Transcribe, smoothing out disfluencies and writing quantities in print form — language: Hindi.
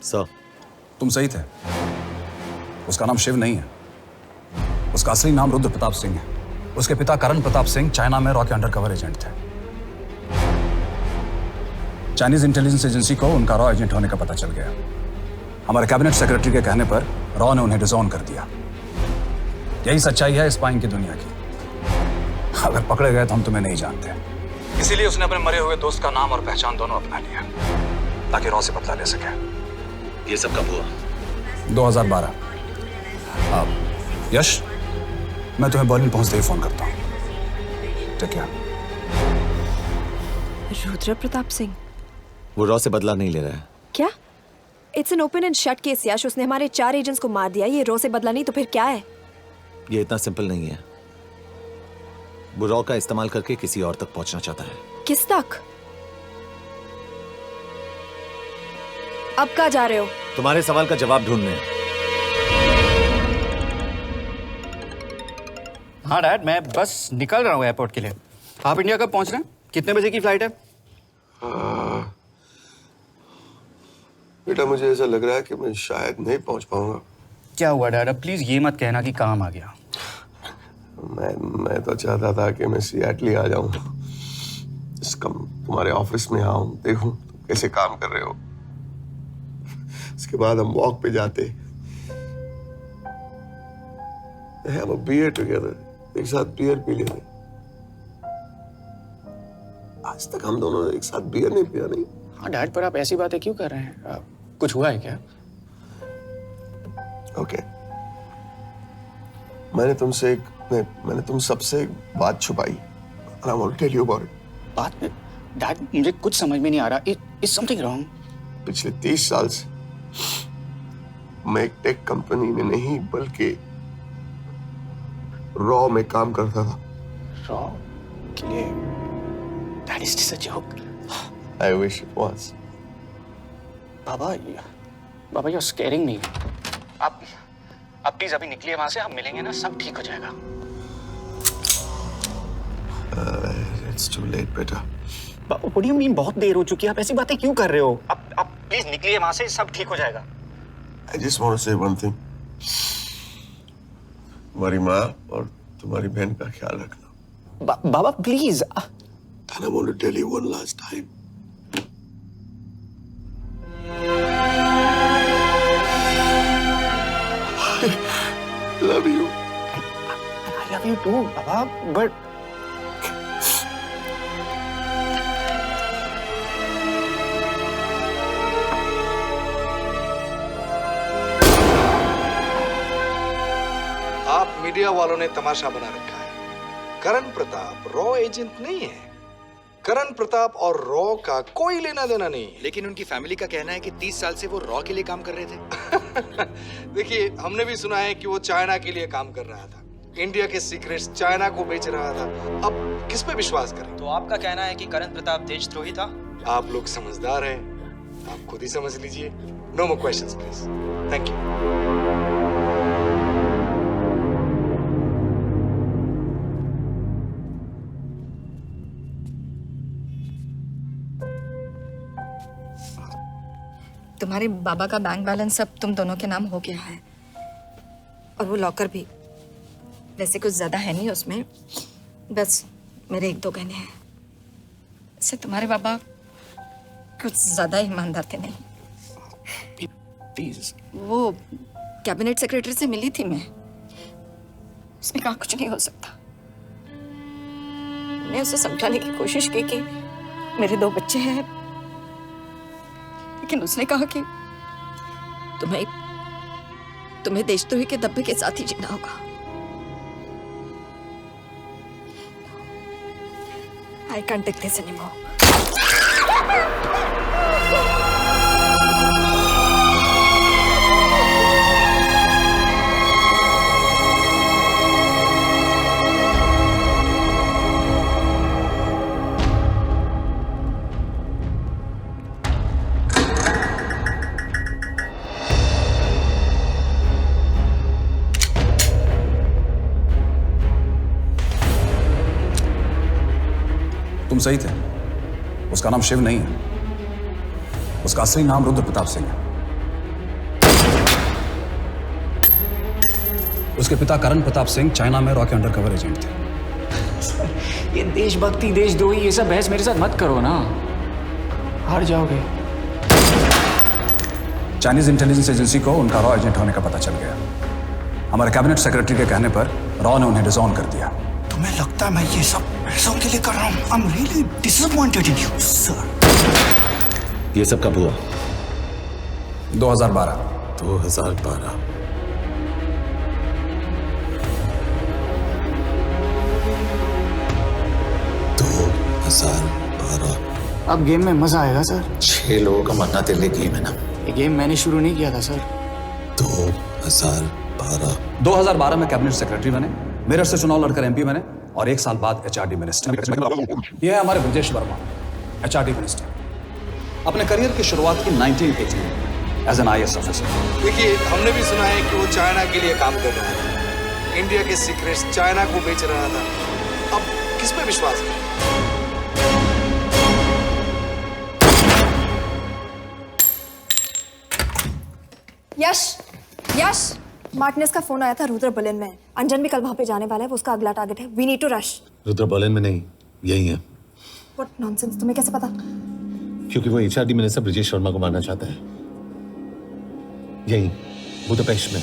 सर, तुम सही थे। उसका नाम शिव नहीं है, उसका असली नाम रुद्र प्रताप सिंह है। उसके पिता करण प्रताप सिंह चाइना में रॉ के अंडरकवर एजेंट थे। चाइनीज इंटेलिजेंस एजेंसी को उनका रॉ एजेंट होने का पता चल गया। हमारे कैबिनेट सेक्रेटरी के कहने पर रॉ ने उन्हें डिसऑन कर दिया। यही सच्चाई है स्पाइंग की दुनिया की। अगर पकड़े गए तो हम तुम्हें नहीं जानते, इसीलिए उसने अपने मरे हुए दोस्त का नाम और पहचान दोनों अपना लिया ताकि रॉ से बदला ले सके। ये सब कब हुआ? 2012। अब यश, मैं तुम्हें बर्लिन पहुंचते ही फोन करता हूँ। ठीक है। रुद्र प्रताप सिंह वो रॉ से बदला नहीं ले रहा है। क्या? It's an open and shut case Yash. उसने हमारे 4 एजेंट्स को मार दिया। ये रॉ से बदला नहीं तो फिर क्या है? ये इतना सिंपल नहीं है। वो रॉ का इस्तेमाल करके किसी और तक पहुंचना चाहता है। किस तक? अब कहाँ जा रहे हो? तुम्हारे सवाल का जवाब ढूंढने। हाँ डैड, मैं बस निकल रहा हूँ एयरपोर्ट के लिए। आप इंडिया कब पहुंच रहे हैं? कितने बजे की फ्लाइट है? बेटा, मुझे ऐसा लग रहा है कि मैं शायद नहीं पहुंच पाऊंगा। क्या हुआ डैड? अब प्लीज ये मत कहना कि काम आ गया। मैं तो चाहता था कि मैं सिएटल ही आ जाऊं, तुम्हारे ऑफिस में आऊं, देखूं तुम कैसे काम कर रहे हो। उसके बाद हम वॉक पे जाते, have a beer together, एक साथ बियर पी लेते। आज तक हम दोनों ने एक साथ बियर नहीं पिया। नहीं। हाँ डैड, पर आप ऐसी बातें क्यों कर रहे हैं? कुछ हुआ है क्या? ओके। मैंने तुम सबसे एक बात छुपाई। And I want to tell you about it. बात में डैड, मुझे कुछ समझ में नहीं आ रहा। Is something wrong? पिछले 30 साल से मैं एक टेक कंपनी में नहीं बल्कि रॉ में काम करता था। रॉ के लिए? Dad, is this a joke? I wish it was. बाबा, यू आर स्केरिंग मी। आप प्लीज अभी निकलिए वहां से, आप मिलेंगे ना, सब ठीक हो जाएगा। It's too late, बेटा। What do you mean बहुत देर हो चुकी है? आप ऐसी बातें क्यों कर रहे हो? आप प्लीज निकलिए वहां से, सब ठीक हो जाएगा। I just want to say one thing. तुम्हारी माँ और तुम्हारी बहन का ख्याल रखना। बाबा please. And I want to tell you one last time. I love you. I love you too, Baba, but आप मीडिया वालों ने तमाशा बना रखा है। करण प्रताप रॉ एजेंट नहीं है। करण प्रताप और रॉ का कोई लेना देना नहीं है। लेकिन उनकी फैमिली का कहना है कि 30 साल से वो रॉ के लिए काम कर रहे थे। देखिए, हमने भी सुना है कि वो चाइना के लिए काम कर रहा था, इंडिया के सीक्रेट्स चाइना को बेच रहा था। अब किस पे विश्वास करें? तो आपका कहना है कि करण प्रताप देशद्रोही था? आप लोग समझदार हैं, आप खुद ही समझ लीजिए। No more questions please. Thank you. तुम्हारे बाबा का बैंक बैलेंस अब तुम दोनों के नाम हो गया है, और वो लॉकर भी। वैसे कुछ ज्यादा है नहीं उसमें, बस मेरे 1-2 गहने हैं। इससे तुम्हारे बाबा कुछ ज्यादा ईमानदार थे नहीं। प्लीज। वो कैबिनेट सेक्रेटरी से मिली थी मैं, उसने कहा कुछ नहीं हो सकता। मैं उसे समझाने की कोशिश की कि मेरे 2 बच्चे हैं, लेकिन उसने कहा कि तुम्हें देशद्रोही के दब्बे के साथ ही जीना होगा। I can't take this anymore. तुम सही थे। उसका नाम शिव नहीं है, उसका असली नाम रुद्र प्रताप सिंह है। उसके पिता करण प्रताप सिंह चाइना में रॉ के अंडरकवर एजेंट थे। ये देशभक्ति देशद्रोही ये सब बहस मेरे साथ मत करो ना, हार जाओगे। चाइनीज इंटेलिजेंस एजेंसी को उनका रॉ एजेंट होने का पता चल गया। हमारे कैबिनेट सेक्रेटरी के कहने पर रॉ ने उन्हें डिसऑन कर दिया। तुम्हें लगता है मैं ये सब पैसों के लिए कर रहा हूँ? I am really disappointed in you sir. ये सब कब हुआ? 2012। 2012। अब गेम में मजा आएगा सर। 6 लोगों का मरना तेरे लिए गेम है ना? ये गेम मैंने शुरू नहीं किया था सर। 2012। 2012 में कैबिनेट सेक्रेटरी बने, मेरठ से चुनाव लड़कर एमपी बने और 1 साल बाद एचआरडी मिनिस्टर। यह है हमारे ब्रजेश वर्मा, एचआरडी मिनिस्टर। अपने करियर की शुरुआत की 1980 में एज एन IAS ऑफिसर। देखिए, हमने भी सुना है कि वो चाइना के लिए काम कर रहा था, इंडिया के सीक्रेट्स चाइना को बेच रहा था। अब किस पे विश्वास है? यश, यश, मार्टिनेस का फोन आया था रुद्र बर्लिन में। अंजन भी कल वहां पे जाने वाला है, वो उसका अगला टारगेट है। We need to rush. Rudra Berlin में नहीं, यही है। व्हाट नॉनसेंस, तुम्हें कैसे पता? क्योंकि वो एचआरडी मिनिस्टर ब्रजेश शर्मा को मारना चाहता है। यही बुदापेस्ट में।